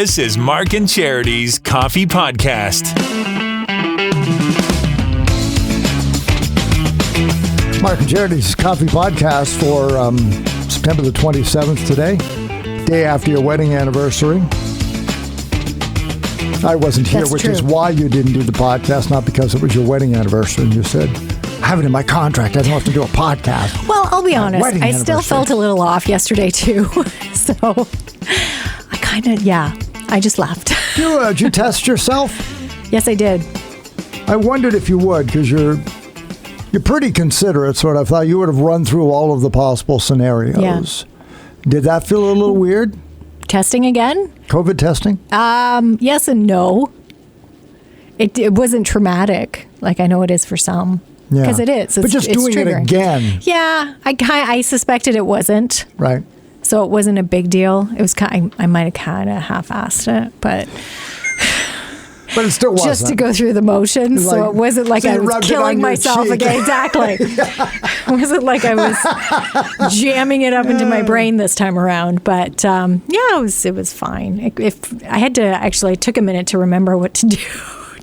This is Mark and Charity's Coffee Podcast. Mark and Charity's Coffee Podcast for September the 27th today, day after your wedding anniversary. I wasn't here, which is why you didn't do the podcast, not because it was your wedding anniversary. And you said, I have it in my contract. I don't have to do a podcast. Well, I'll be honest. I still felt a little off yesterday, too. So I kind of, I just left. Did you test yourself? Yes, I did. I wondered if you would, because you're pretty considerate, sort of. I thought you would have run through all of the possible scenarios. Yeah. Did that feel a little weird? Testing again? COVID testing? Yes and no. It wasn't traumatic, like I know it is for some. Because it is. But just doing triggering. It again. Yeah, I suspected it wasn't. Right. So it wasn't a big deal. It was I might have kind of half-assed it, but it still wasn't. Just to go through the motions, so it wasn't like I was killing myself again. Exactly. It wasn't like I was jamming it up into my brain this time around. But it was fine. If I had to I took a minute to remember what to do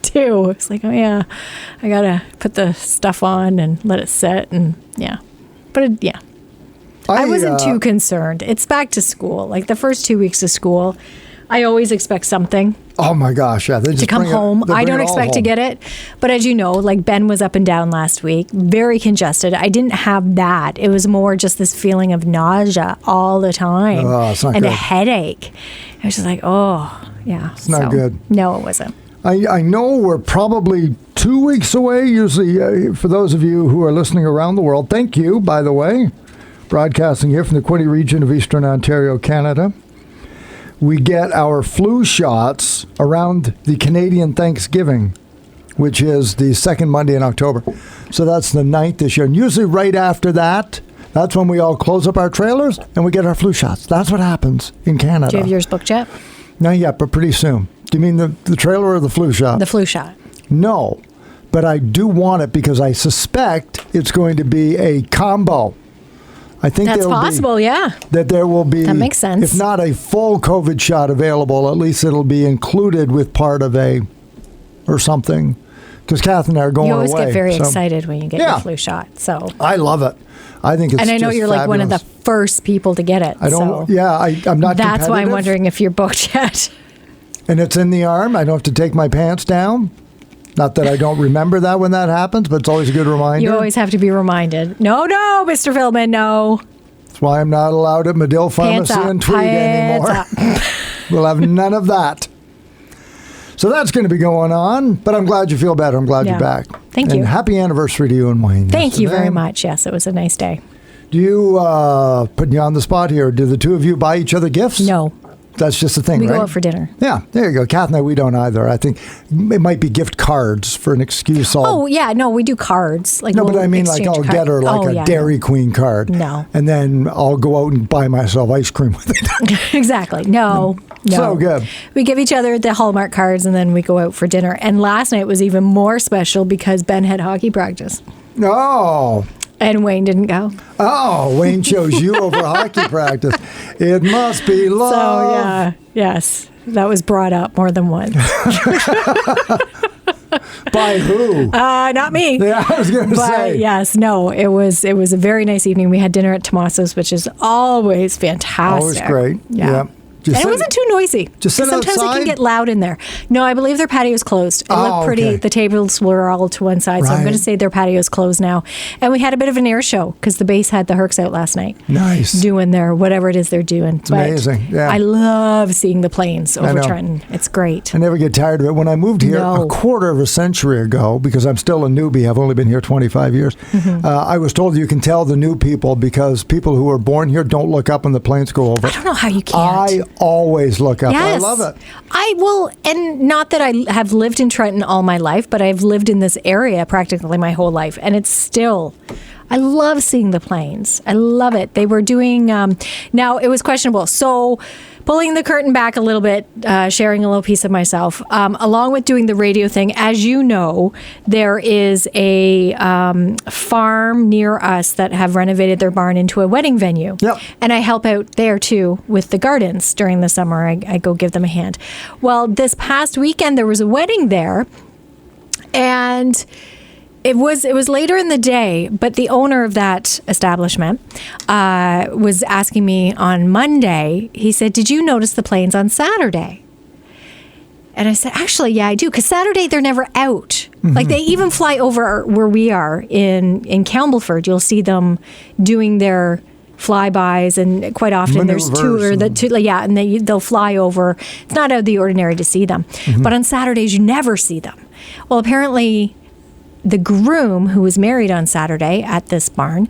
too. It's like, I gotta put the stuff on and let it sit, and I wasn't too concerned. It's back to school. Like the first 2 weeks of school, I always expect something. Oh my gosh, yeah. To come home. I don't expect to get it. But as you know, like Ben was up and down last week, very congested. I didn't have that. It was more just this feeling of nausea all the time. Oh, it's not and good. a headache. I was just like, It's not good. No, it wasn't. I know we're probably 2 weeks away, usually, for those of you who are listening around the world. Thank you, by the way. Broadcasting here from the Quinte region of Eastern Ontario, Canada. We get our flu shots around the Canadian Thanksgiving, which is the second Monday in October. So that's the 9th this year. And usually right after that, that's when we all close up our trailers and we get our flu shots. That's what happens in Canada. Do you have yours booked yet? Not yet, but pretty soon. Do you mean the trailer or the flu shot? The flu shot. No, but I do want it because I suspect it's going to be a combo. I think that's possible, that there will be, that makes sense. If not a full COVID shot available, at least it'll be included with part of or something. Because Kath and I are going away. You always get very excited when you get your flu shot. So I love it. I think it's and I know just you're fabulous. like one of the first people to get it. I'm not. That's why I'm wondering if you're booked yet. And it's in the arm. I don't have to take my pants down. Not that I don't remember that when that happens, but it's always a good reminder. You always have to be reminded. No, Mr. Philbin, no. That's why I'm not allowed at Medill Pharmacy and Tweed anymore. We'll have none of that. So that's going to be going on, but I'm glad you feel better. I'm glad you're back. Thank you. And happy anniversary to you and Wayne. Thank you very much. Yes, it was a nice day. Do you, putting you on the spot here, do the two of you buy each other gifts? No. That's just the thing, right? We go out for dinner. Yeah, there you go. Kath and I, we don't either. I think it might be gift cards for an excuse. We do cards. Like no, but I mean, like I'll get her a Dairy Queen card. No. And then I'll go out and buy myself ice cream with it. Exactly. No. So good. We give each other the Hallmark cards and then we go out for dinner. And last night was even more special because Ben had hockey practice. Oh. And Wayne didn't go. Oh, Wayne chose you over hockey practice. It must be love. So, yes, that was brought up more than once. By who? Not me. Yeah, I was going to say. Yes, no, it was a very nice evening. We had dinner at Tomaso's, which is always fantastic. Always great. Yeah. And it wasn't too noisy. Sometimes outside? it can get loud in there. No, I believe their patio's closed. It looked pretty. Okay. The tables were all to one side, so I'm going to say their patio's closed now. And we had a bit of an air show because the base had the Hercs out last night. Nice. Doing their whatever it is they're doing. It's amazing. Yeah. I love seeing the planes over Trenton. It's great. I never get tired of it. When I moved here a quarter of a century ago, because I'm still a newbie, I've only been here 25 years, I was told you can tell the new people because people who are born here don't look up when the planes go over. I don't know how you can't. I always look up. Yes. I love it. I will, and not that I have lived in Trenton all my life, but I've lived in this area practically my whole life, and it's still, I love seeing the planes. I love it. They were doing, now it was questionable. So pulling the curtain back a little bit, sharing a little piece of myself, along with doing the radio thing, as you know, there is a farm near us that have renovated their barn into a wedding venue. Yep. And I help out there too with the gardens during the summer. I go give them a hand. Well, this past weekend, there was a wedding there, and it was later in the day, but the owner of that establishment was asking me on Monday. He said, "Did you notice the planes on Saturday?" And I said, "Actually, yeah, I do. Because Saturday they're never out. Like they even fly over where we are in Campbellford. You'll see them doing their flybys, and quite often there's two, and they'll fly over. It's not out of the ordinary to see them, but on Saturdays you never see them. Well, apparently the groom, who was married on Saturday at this barn,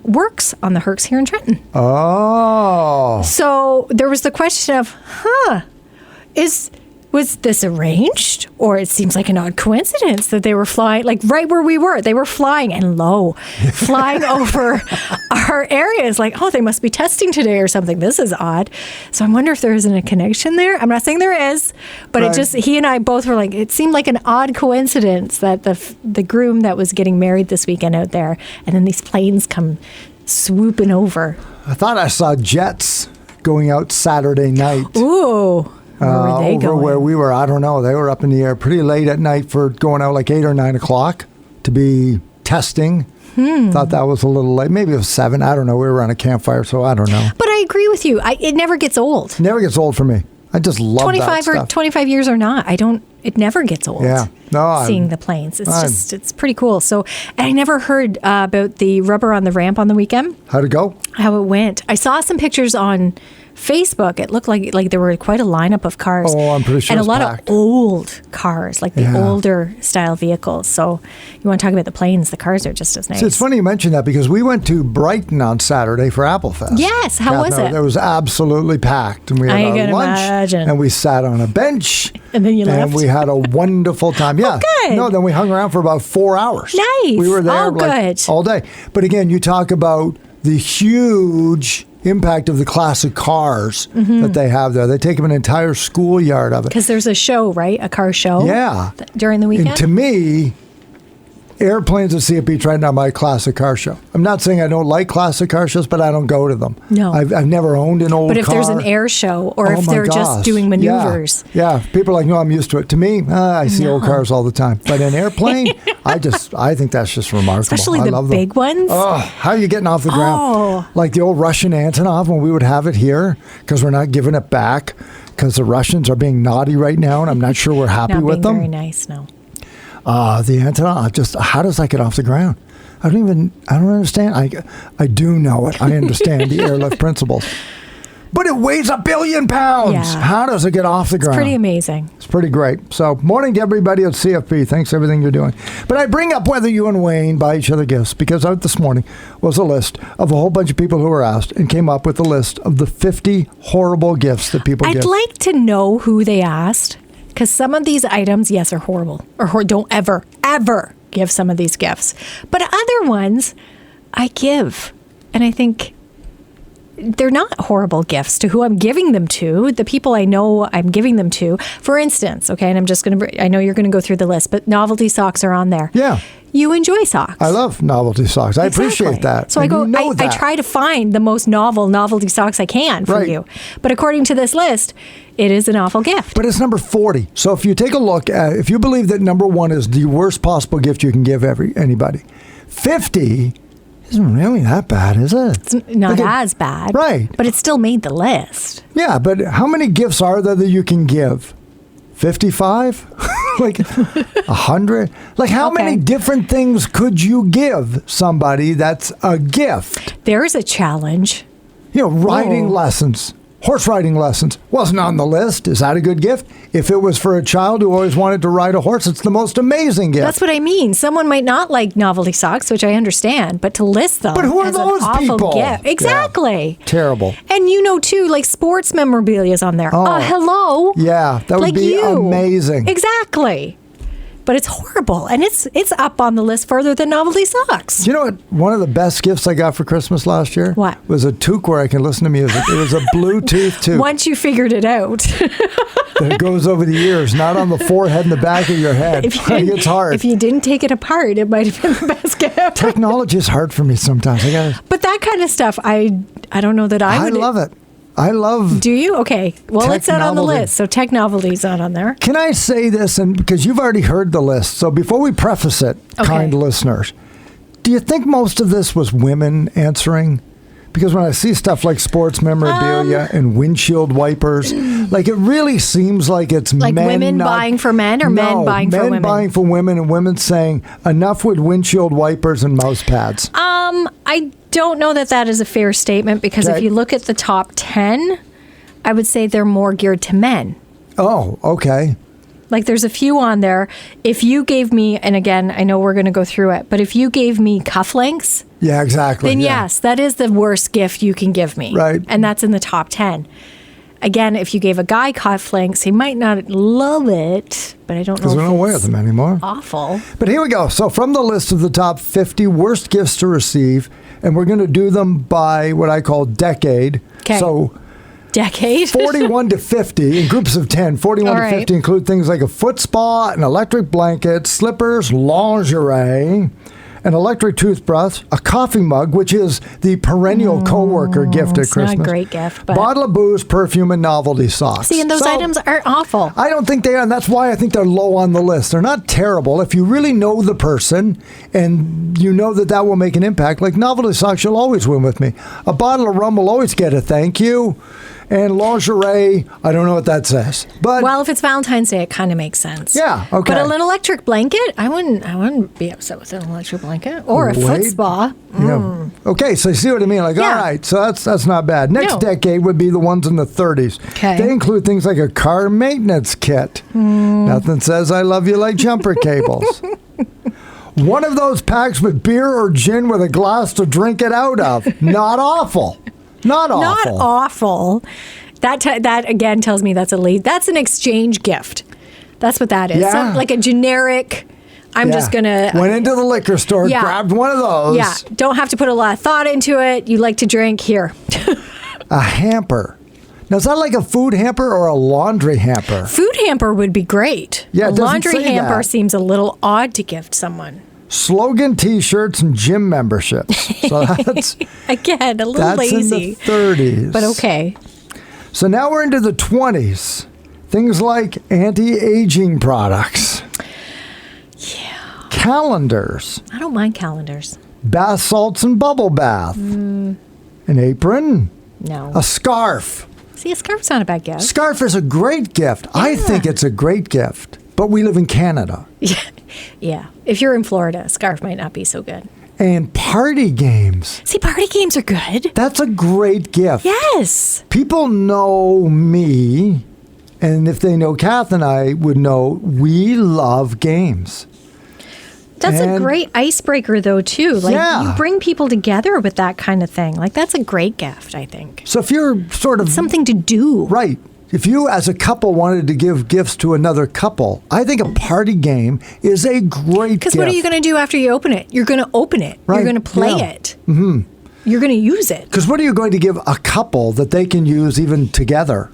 works on the Hercs here in Trenton. Oh. So there was the question of, was this arranged? Or it seems like an odd coincidence that they were flying, like right where we were. They were flying flying over our areas. Like, oh, they must be testing today or something. This is odd. So I wonder if there isn't a connection there. I'm not saying there is, but he and I both were like, it seemed like an odd coincidence that the groom that was getting married this weekend out there, and then these planes come swooping over. I thought I saw jets going out Saturday night. Ooh. Where were they over going? where we were, I don't know. They were up in the air pretty late at night for going out like 8 or 9 o'clock to be testing. Thought that was a little late. Maybe it was 7. I don't know. We were on a campfire, so I don't know. But I agree with you. It never gets old. Never gets old for me. I just love that stuff. 25 years or not, it never gets old. Yeah. No, seeing the planes. It's pretty cool. So, and I never heard about the rubber on the ramp on the weekend. How'd it go? How it went. I saw some pictures on Facebook. It looked like there were quite a lineup of cars. Oh, I'm pretty sure and it's a lot packed. of old cars, like the older style vehicles. So you want to talk about the planes, the cars are just as nice. So it's funny you mention that because we went to Brighton on Saturday for Applefest. Yes, how was it? It was absolutely packed. And we had our lunch and we sat on a bench. And then you left? And we had a wonderful time. Yeah. Oh, good. No, then we hung around for about 4 hours. Nice. We were there good. all day. But again, you talk about the huge impact of the classic cars that they have there. They take them an entire schoolyard of it. Because there's a show, right? A car show? Yeah. During the weekend? And to me, airplanes at Sea Beach right now, my classic car show. I'm not saying I don't like classic car shows, but I don't go to them. No. I've never owned an old car. But if there's an air show or if they're just doing maneuvers. Yeah. People are like, no, I'm used to it. To me, I see old cars all the time. But an airplane, I think that's just remarkable. Especially I the love big ones. Oh, how are you getting off the ground? Oh. Like the old Russian Antonov when we would have it here because we're not giving it back because the Russians are being naughty right now and I'm not sure we're happy with them. Not being very nice, no. The Antonov, how does that get off the ground? I don't understand. I do know it. I understand the airlift principles. But it weighs 1 billion pounds. Yeah. How does it get off the ground? It's pretty amazing. It's pretty great. So, morning to everybody at CFP. Thanks for everything you're doing. But I bring up whether you and Wayne buy each other gifts because out this morning was a list of a whole bunch of people who were asked and came up with a list of the 50 horrible gifts that people give. I'd like to know who they asked. Because some of these items, yes, are horrible. Or don't ever give some of these gifts. But other ones, I give. And I think they're not horrible gifts to who I'm giving them to, the people I know I'm giving them to. For instance, okay, and I'm just going to, I know you're going to go through the list, but novelty socks are on there. Yeah. You enjoy socks. I love novelty socks. I appreciate that. So I try to find the most novelty socks I can for you. But according to this list, it is an awful gift. But it's number 40. So if you take a look at, if you believe that number 1 is the worst possible gift you can give anybody, 50 isn't really that bad, is it? It's not as bad. Right. But it still made the list. Yeah, but how many gifts are there that you can give? 55? Like 100? Like how many different things could you give somebody that's a gift? There's a challenge. You know, riding lessons. Horse riding lessons wasn't on the list. Is that a good gift? If it was for a child who always wanted to ride a horse, it's the most amazing gift. That's what I mean. Someone might not like novelty socks, which I understand, but to list them but who are as those an awful people? gift. Exactly. Yeah. Terrible. And you know, too, like sports memorabilia is on there. Hello. Yeah, that would be amazing. Exactly. but it's horrible. And it's up on the list further than novelty socks. You know what? One of the best gifts I got for Christmas last year? What? Was a toque where I can listen to music. It was a Bluetooth toque. Once you figured it out. That goes over the ears, not on the forehead and the back of your head. It's hard. If you didn't take it apart, it might have been the best gift. Technology is hard for me sometimes. But that kind of stuff, I don't know that I would. I love it. I love. Do you? Okay. Well, it's not on the list. So tech novelty's not on there. Can I say this? And because you've already heard the list, so before we preface it, kind listeners, do you think most of this was women answering? Because when I see stuff like sports memorabilia and windshield wipers, like it really seems like it's like men women buying for men or men buying for women? Men buying for women and women saying enough with windshield wipers and mouse pads. I don't know that is a fair statement because if you look at the top 10, I would say they're more geared to men. Oh, okay. Like there's a few on there. If you gave me, and again, I know we're going to go through it, but if you gave me cufflinks, yeah, exactly. Then yes, that is the worst gift you can give me. Right. And that's in the top 10. Again, if you gave a guy cufflinks, he might not love it, but I don't know. Because we don't wear them anymore. Awful. But here we go. So from the list of the top 50 worst gifts to receive, and we're going to do them by what I call decade. Okay. So decade? 41 to 50 in groups of 10. 41 to 50 include things like a foot spa, an electric blanket, slippers, lingerie, an electric toothbrush, a coffee mug, which is the perennial coworker gift at Christmas. It's not a great gift. But bottle of booze, perfume, and novelty socks. See, and those items are awful. I don't think they are, and that's why I think they're low on the list. They're not terrible. If you really know the person and you know that will make an impact, like novelty socks, you'll always win with me. A bottle of rum will always get a thank you. And lingerie, I don't know what that says. But well, if it's Valentine's Day, it kind of makes sense. Yeah, okay. But an electric blanket, I wouldn't be upset with an electric blanket or a foot spa. Yeah. Okay, so you see what I mean? Like, all right, so that's not bad. Next decade would be the ones in the 30s. Okay. They include things like a car maintenance kit. Nothing says I love you like jumper cables. One of those packs with beer or gin with a glass to drink it out of. Not awful. Not awful. Not awful. That again tells me that's an exchange gift. That's what that is. Yeah. Like a generic. I'm just gonna went into the liquor store, grabbed one of those. Yeah. Don't have to put a lot of thought into it. You like to drink here. A hamper. Now, is that like a food hamper or a laundry hamper? Food hamper would be great. Yeah, a laundry hamper seems a little odd to gift someone. Slogan T-shirts and gym memberships. So that's again a little lazy. That's in the 30s, but okay. So now we're into the 20s. Things like anti-aging products. Yeah. Calendars. I don't mind calendars. Bath salts and bubble bath. An apron. No. A scarf. See, a scarf's not a bad gift. Scarf is a great gift. Yeah. I think it's a great gift. But we live in Canada. Yeah. If you're in Florida, a scarf might not be so good. And party games. See, party games are good. That's a great gift. Yes. People know me, and if they know Kath and I would know, we love games. That's a great icebreaker, though, too. Like, you bring people together with that kind of thing. Like, that's a great gift, I think. So if you're sort of... It's something to do. Right. If you, as a couple, wanted to give gifts to another couple, I think a party game is a great gift. Because what are you going to do after you open it? You're going to open it. Right. You're going to play it. Mm-hmm. You're going to use it. Because what are you going to give a couple that they can use even together?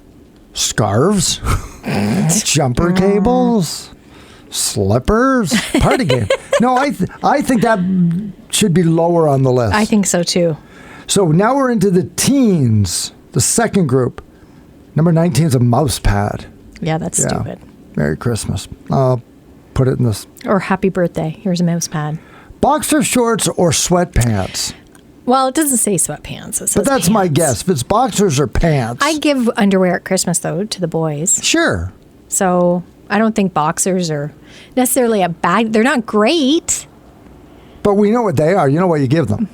Scarves? Jumper cables? Slippers? Party game. No, I think that should be lower on the list. I think so, too. So now we're into the teens, the second group. Number 19 is a mouse pad. Yeah, that's stupid. Merry Christmas. I'll put it in this. Or happy birthday. Here's a mouse pad. Boxer shorts or sweatpants? Well, it doesn't say sweatpants. It says but that's pants. My guess. If it's boxers or pants. I give underwear at Christmas, though, to the boys. Sure. So I don't think boxers are necessarily a bad... They're not great. But we know what they are. You know what you give them.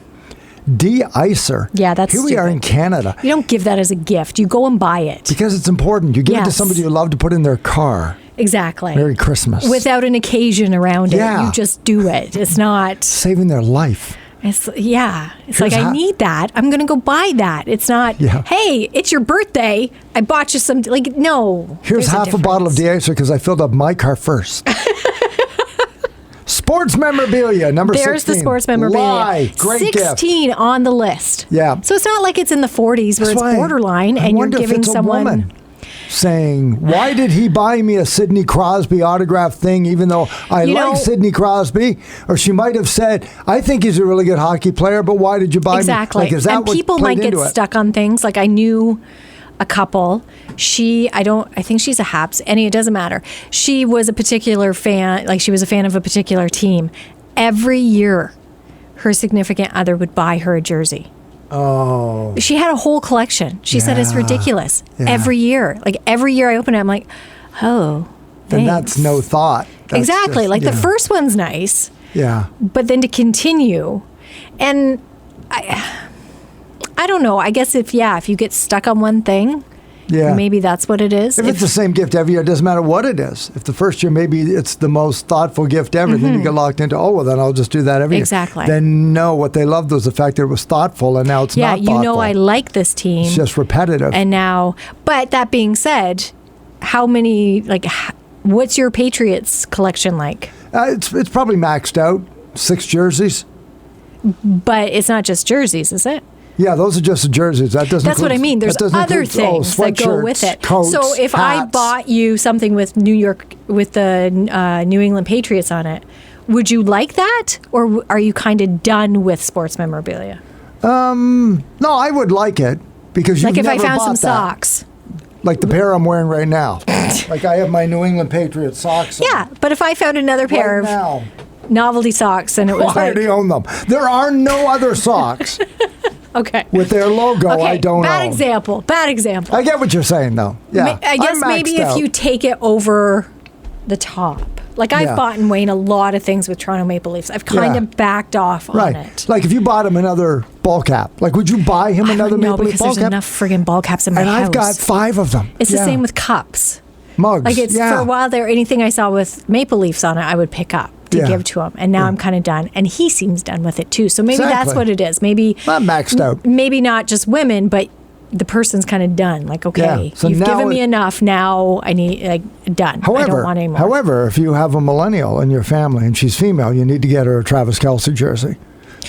De-icer. Yeah, that's Here we are in Canada. You don't give that as a gift. You go and buy it. Because it's important. You give it to somebody you love to put in their car. Exactly. Merry Christmas. Without an occasion around it. You just do it. It's not... Saving their life. It's like, I need that. I'm going to go buy that. It's not, hey, it's your birthday. I bought you some... Like, no. Here's half a bottle of de-icer because I filled up my car first. Sports memorabilia, number 16. There's the sports memorabilia. Lie. Great 16 gift. on the list. Yeah. So it's not like it's in the 40s where That's it's why borderline I and you're wonder if giving it's a someone... woman saying, why did he buy me a Sidney Crosby autograph thing even though I like Sidney Crosby? Or she might have said, I think he's a really good hockey player, but why did you buy exactly. me? Like, is that and people might get stuck on things. Like I knew a couple. I think she's a Habs. It doesn't matter. She was a particular fan, like she was a fan of a particular team. Every year, her significant other would buy her a jersey. Oh. She had a whole collection. She said it's ridiculous. Yeah. Every year. Like every year I open it, I'm like, oh, thanks. And that's no thought. That's exactly. Just, like the first one's nice. Yeah. But then to continue. And I don't know. I guess if you get stuck on one thing, maybe that's what it is. If it's the same gift every year, it doesn't matter what it is. If the first year maybe it's the most thoughtful gift ever, then you get locked into, then I'll just do that every year. Exactly. Then no, what they loved was the fact that it was thoughtful and now it's not thoughtful. Yeah, I like this team. It's just repetitive. And now, but that being said, how many, what's your Patriots collection like? It's probably maxed out, 6 jerseys. But it's not just jerseys, is it? Yeah, those are just the jerseys. That doesn't. That's what I mean. There's other things that go with it. Coats, so if I bought you something with the New England Patriots on it, would you like that, or are you kind of done with sports memorabilia? No, I would like it because you've if never I found bought some that. socks, like the pair I'm wearing right now. Like I have my New England Patriots socks on. Yeah, but if I found another pair of novelty socks and it was I already own them. There are no other socks. Okay. With their logo, I don't know. Bad example. I get what you're saying, though. Yeah. I guess maybe if you take it over the top. Like, I've bought and Wayne a lot of things with Toronto Maple Leafs. I've kind of backed off on it. Like, if you bought him another ball cap, like, would you buy him another Maple Leaf ball cap? No, because there's enough friggin' ball caps in my house. And I've got 5 of them. It's the same with cups. Mugs. Like, it's for a while there, anything I saw with Maple Leafs on it, I would pick up to give to him. And now I'm kind of done. And he seems done with it, too. So maybe that's what it is. Maybe not maxed out. Maybe not just women, but the person's kind of done. Like, okay, so you've given me enough. Now I need, done. I don't want any more. However, if you have a millennial in your family and she's female, you need to get her a Travis Kelce jersey.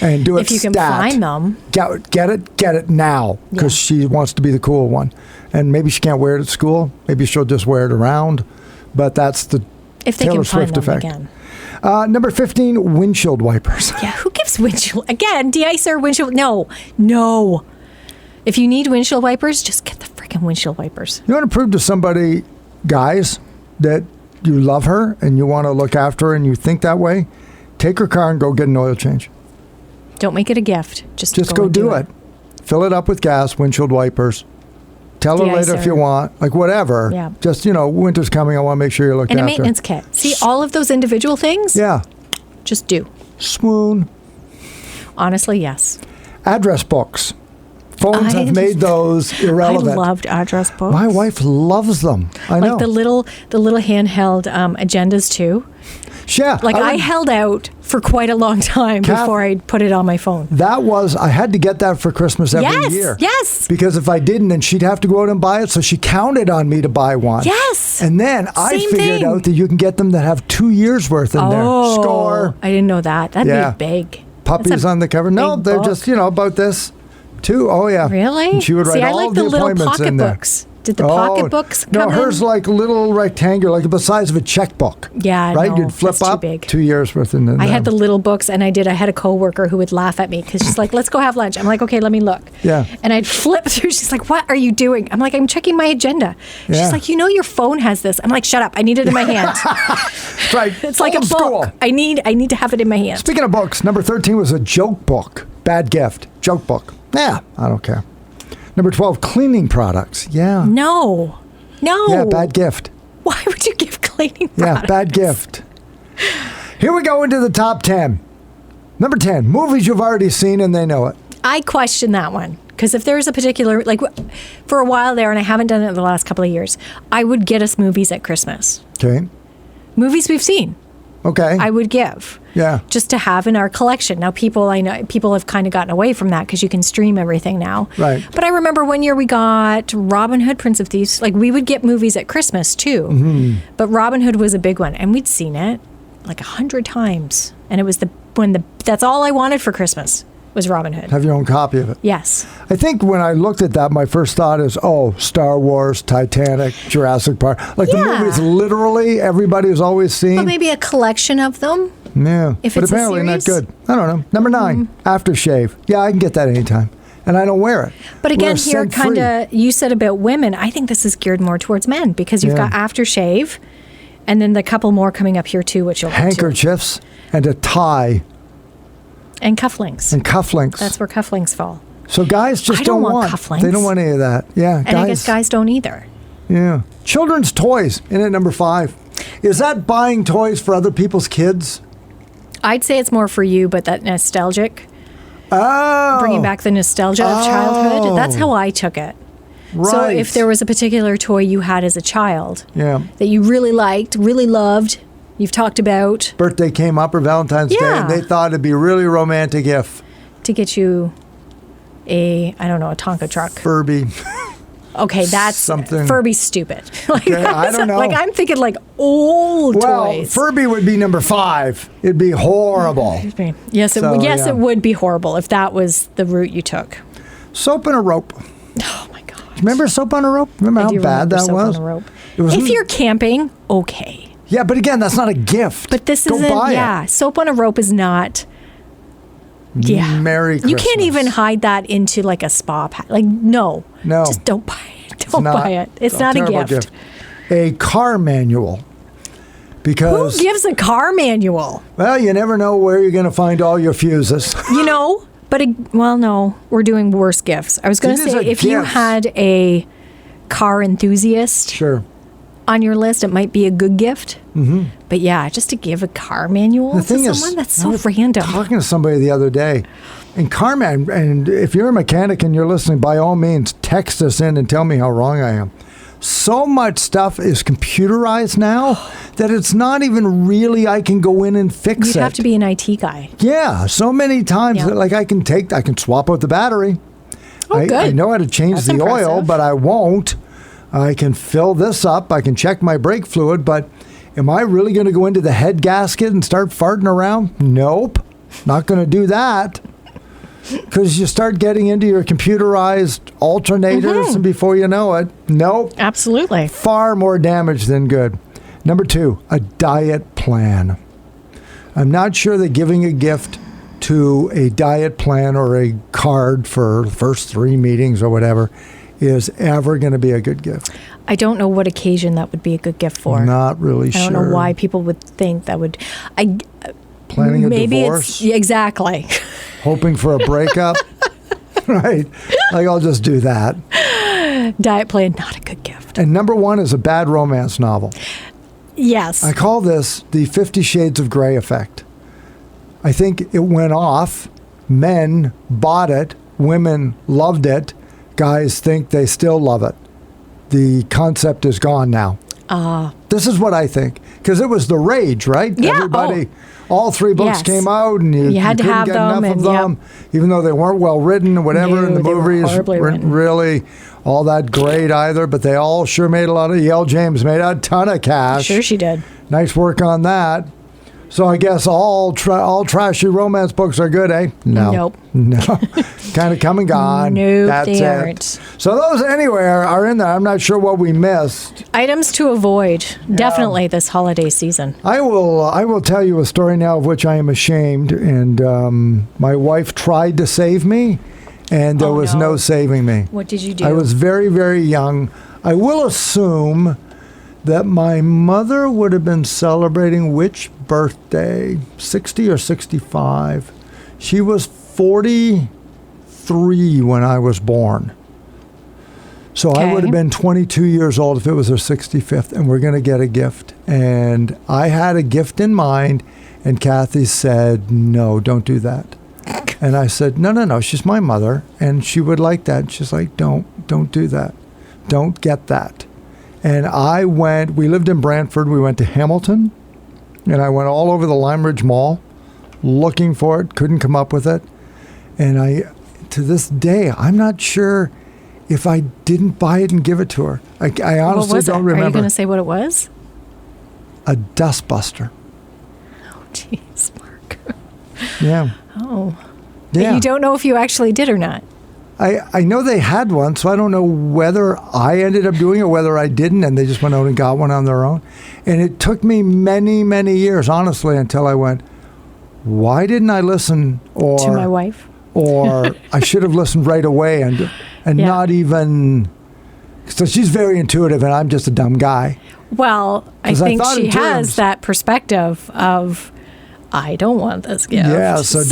And do it if you can find them. Get it now because she wants to be the cool one. And maybe she can't wear it at school. Maybe she'll just wear it around. But that's the if they Taylor can Swift find them effect. again. Number 15, windshield wipers. Yeah, who gives windshield? Again, de-icer, windshield. No. If you need windshield wipers, just get the freaking windshield wipers. You want to prove to somebody, guys, that you love her and you want to look after her and you think that way? Take her car and go get an oil change. Don't make it a gift. Just go do it. Fill it up with gas, windshield wipers. Tell her later if you want, like whatever. Yeah. Just, winter's coming. I want to make sure you're looked after. And a maintenance kit. See, all of those individual things? Yeah. Just do. Swoon. Honestly, yes. Address books. Phones have made those irrelevant. I loved address books. My wife loves them. I know. Like the little handheld agendas too. Yeah. I held out for quite a long time before I put it on my phone. I had to get that for Christmas every year. Yes. Because if I didn't, then she'd have to go out and buy it. So she counted on me to buy one. Yes. And then I figured out that you can get them that have 2 years worth in there. Score. I didn't know that. That'd be big. Puppies on the cover. No, they're just, about this. 2. Oh, yeah. Really? And she would write all of the appointments in there. Books. Did the pocket books come in? No, hers like little rectangular, like the size of a checkbook. Yeah, right? No, You'd flip that's up. Too big. 2 years worth in there. I had the little books, and I had a coworker who would laugh at me because she's like, "Let's go have lunch." I'm like, "Okay, let me look." Yeah. And I'd flip through. She's like, "What are you doing?" I'm like, "I'm checking my agenda." Yeah. She's like, "Your phone has this." I'm like, "Shut up! I need it in my hand." Right. It's like a book. School. I need to have it in my hand. Speaking of books, number 13 was a joke book. Bad gift. Joke book. Yeah, I don't care. Number 12, cleaning products. Yeah. No. Yeah, bad gift. Why would you give cleaning products? Yeah, bad gift. Here we go into the top 10. Number 10, movies you've already seen and they know it. I question that one. Because if there's a particular, for a while there, and I haven't done it in the last couple of years, I would get us movies at Christmas. Okay. Movies we've seen. Okay. I would give. Yeah. Just to have in our collection. Now, I know people have kind of gotten away from that because you can stream everything now. Right. But I remember one year we got Robin Hood, Prince of Thieves. We would get movies at Christmas too. Mm-hmm. But Robin Hood was a big one, and we'd seen it. like 100 times. And it was that's all I wanted for Christmas was Robin Hood. Have your own copy of it. Yes. I think when I looked at that, my first thought is, Star Wars, Titanic, Jurassic Park. Like the movies literally everybody has always seen. But maybe a collection of them. Yeah. If but it's apparently a not series? good. I don't know. Number 9, aftershave. Yeah, I can get that anytime. And I don't wear it. But again, We're here scent-free. kind of, you said about women, I think this is geared more towards men because you've got aftershave and then the couple more coming up here too, which you'll get to. Handkerchiefs and a tie. And cufflinks. And cufflinks. That's where cufflinks fall. So guys just I don't want They cufflinks. don't want any of that. Yeah, And I guess guys don't either. Yeah. Children's toys in at number 5. Is that buying toys for other people's kids? I'd say it's more for you, but that nostalgic, Oh. bringing back the nostalgia of childhood. That's how I took it. Right. So if there was a particular toy you had as a child Yeah. that you really liked, really loved, you've talked about, Birthday came up or Valentine's Day, and they thought it'd be really romantic if to get you a Tonka truck. Furby. Okay, that's Something. Furby's stupid. I don't know. Like I'm thinking like old Well, toys. Furby would be number 5. It'd be horrible. Yes, So, yeah. it would be horrible if that was the route you took. Soap and a rope. Oh my god. Remember Soap on a Rope? Remember I how do bad remember that Soap was? on a Rope. It was If you're camping, okay. Yeah, but again, that's not a gift. But this Go isn't. buy Yeah, it. Soap on a Rope is not. Yeah. Merry Christmas. You can't even hide that into like a spa pack. Like no. No. Just don't buy it. Don't buy it. It's not a terrible gift. A car manual. Who Because, gives a car manual? well, you never know where you're going to find all your fuses. You know, but no, we're doing worse gifts. I was going to These say are if you gifts. had a car enthusiast Sure. on your list, it might be a good gift. Mm-hmm. But yeah, just to give a car manual The to thing someone, is, that's I so was random. talking to somebody the other day, and Carman, and if you're a mechanic and you're listening, by all means, text us in and tell me how wrong I am. So much stuff is computerized now that it's not even really I can go in and fix You'd it. have to be an IT guy. Yeah, so many times Yeah. that, like I can swap out the battery. Oh, I good. know how to change That's the oil, impressive. but I won't. I can fill this up. I can check my brake fluid, but am I really going to go into the head gasket and start farting around? Nope. Not going to do that. Because you start getting into your computerized alternators, and before you know it, nope. Absolutely. Far more damage than good. Number 2, a diet plan. I'm not sure that giving a gift to a diet plan or a card for the first 3 meetings or whatever is ever going to be a good gift. I don't know what occasion that would be a good gift for. Not really sure. I don't know why people would think that would. Planning a maybe divorce, it's yeah, exactly. hoping for a breakup. Right. Like, I'll just do that. Diet plan, not a good gift. And number 1 is a bad romance novel. Yes. I call this the 50 Shades of Grey effect. I think it went off. Men bought it. Women loved it. Guys think they still love it. The concept is gone now. This is what I think. Because it was the rage, right? Yeah. Everybody, all 3 books Yes. came out, and you had to couldn't have get them, enough of and, them, even though they weren't well written or whatever, No, and the they were movies horribly weren't written. really all that great either, but they all sure made a lot of... Yale James made a ton of cash. Sure she did. Nice work on that. So I guess all trashy romance books are good, eh? No. Nope. No. Kind of come and gone. Nope, That's they it. aren't. So those anywhere are in there. I'm not sure what we missed. Items to avoid, definitely this holiday season. I will tell you a story now of which I am ashamed. And my wife tried to save me, and there was no saving me. What did you do? I was very, very young. I will assume that my mother would have been celebrating which birthday? 60 or 65? She was 43 when I was born. So I Okay. would have been 22 years old if it was her 65th, and we're going to get a gift. And I had a gift in mind, and Kathy said, no, don't do that. And I said, no, she's my mother, and she would like that. And she's like, don't do that. Don't get that. And we lived in Brantford, we went to Hamilton, and I went all over the Lime Ridge Mall looking for it, couldn't come up with it. And to this day, I'm not sure if I didn't buy it and give it to her. I honestly don't remember. Are you going to say what it was? A dustbuster. Jeez, Mark. Yeah. Oh. Yeah. You don't know if you actually did or not. I know they had one, so I don't know whether I ended up doing it or whether I didn't, and they just went out and got one on their own. And it took me many, many years, honestly, until I went, why didn't I listen? Or to my wife? Or I should have listened right away and not even... So she's very intuitive, and I'm just a dumb guy. Well, I think she has that perspective of... I don't want this gift. Yeah, so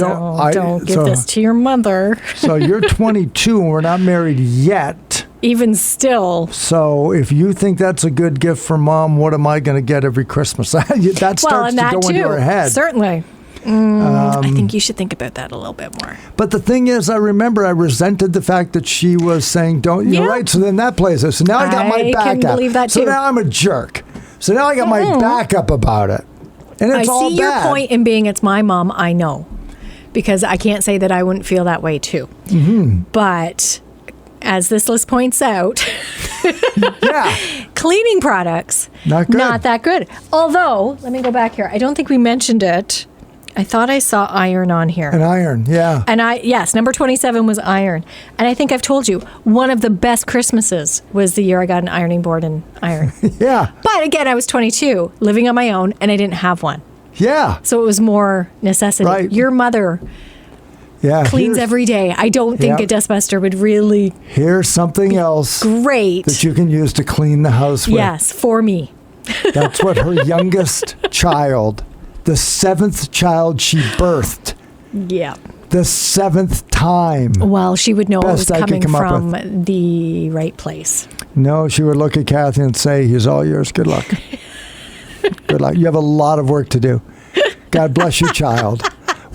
don't give this to your mother. So you're 22 and we're not married yet. Even still. So if you think that's a good gift for Mom, what am I going to get every Christmas? That starts to go into her head. Certainly. I think you should think about that a little bit more. But the thing is, I remember I resented the fact that she was saying, don't, you're right. So then that plays it. So now I got my backup. I can believe that too. So now I'm a jerk. So now I got my backup about it. And it's I see your point in being it's my mom, I know. Because I can't say that I wouldn't feel that way too. Mm-hmm. But as this list points out, cleaning products, not that good. Although, let me go back here. I don't think we mentioned it. I thought I saw iron on here. An iron, yeah. And yes, number 27 was iron. And I think I've told you, one of the best Christmases was the year I got an ironing board and iron. Yeah. But again, I was 22, living on my own, and I didn't have one. Yeah. So it was more necessity. Right. Your mother cleans every day. I don't think a dustbuster would really... Here's something else great that you can use to clean the house with. Yes, for me. That's what her youngest child... The 7th child she birthed. Yeah. The 7th time. Well, she would know it was coming from the right place. No, she would look at Kathy and say, he's all yours. Good luck. Good luck. You have a lot of work to do. God bless you, child.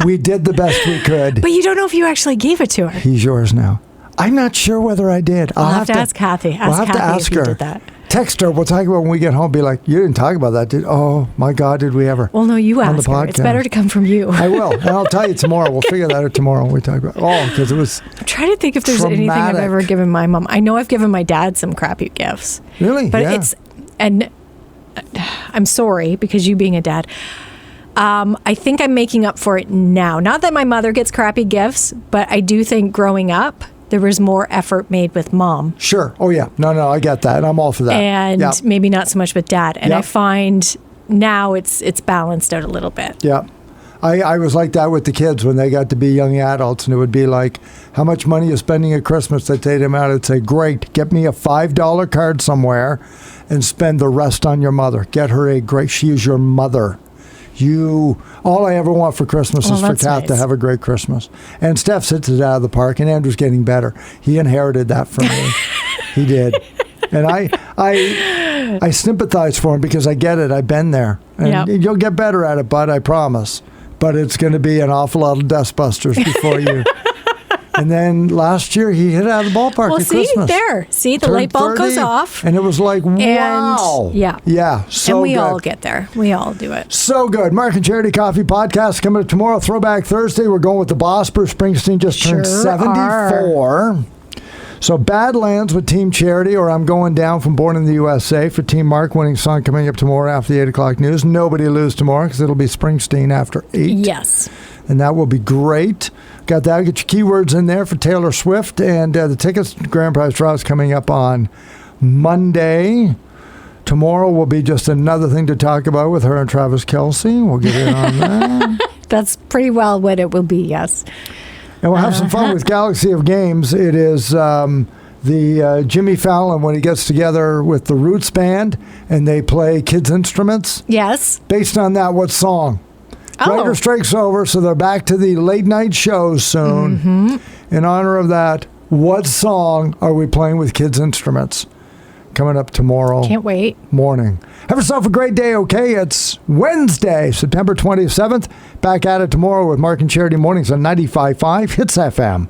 We did the best we could. But you don't know if you actually gave it to her. He's yours now. I'm not sure whether I did. I'll have to ask Kathy. We'll have to ask her. If you did that. Text her. We'll talk about when we get home. Be like, you didn't talk about that, did? Oh my God, did we ever? Well, no, you ask her. It's better to come from you. I will, and I'll tell you tomorrow. We'll figure that out tomorrow when we talk about. Because it was. I'm trying to think if there's anything I've ever given my mom. I know I've given my dad some crappy gifts. Really? But and I'm sorry because you being a dad. I think I'm making up for it now. Not that my mother gets crappy gifts, but I do think growing up, there was more effort made with Mom. Sure. Oh, yeah. No, I get that. I'm all for that. And maybe not so much with Dad. And I find now it's balanced out a little bit. Yeah. I was like that with the kids when they got to be young adults, and it would be like, how much money are you spending at Christmas? They'd take them out and say, great, get me a $5 card somewhere and spend the rest on your mother. Get her she is your mother. All I ever want for Christmas is for Kath to have a great Christmas. And Steph hits it out of the park, and Andrew's getting better. He inherited that from me. He did. And I sympathize for him because I get it. I've been there. And you'll get better at it, bud, I promise. But it's going to be an awful lot of dustbusters before you. And then last year, he hit out of the ballpark at Christmas. See, the light bulb goes off. And it was like, wow. Yeah, so and we good. all get there. We all do it. So good. Mark and Charity Coffee Podcast coming up tomorrow. Throwback Thursday. We're going with the boss. Bruce Springsteen just turned 74. So Badlands with Team Charity, or I'm Going Down from Born in the USA for Team Mark. Winning song coming up tomorrow after the 8 o'clock news. Nobody lose tomorrow because it'll be Springsteen after 8. Yes. And that will be great. Got that. Get your keywords in there for Taylor Swift. And the tickets to Grand Prize Draw is coming up on Monday. Tomorrow will be just another thing to talk about with her and Travis Kelce. We'll get in on that. That's pretty well what it will be, yes. And we'll have some fun with Galaxy of Games. It is the Jimmy Fallon when he gets together with the Roots Band and they play kids' instruments. Yes. Based on that, what song? Writer strike's over, so they're back to the late night shows soon. Mm-hmm. In honor of that, what song are we playing with kids' instruments? Coming up tomorrow. Can't wait. Morning. Have yourself a great day, okay? It's Wednesday, September 27th. Back at it tomorrow with Mark and Charity Mornings on 95.5 Hits FM.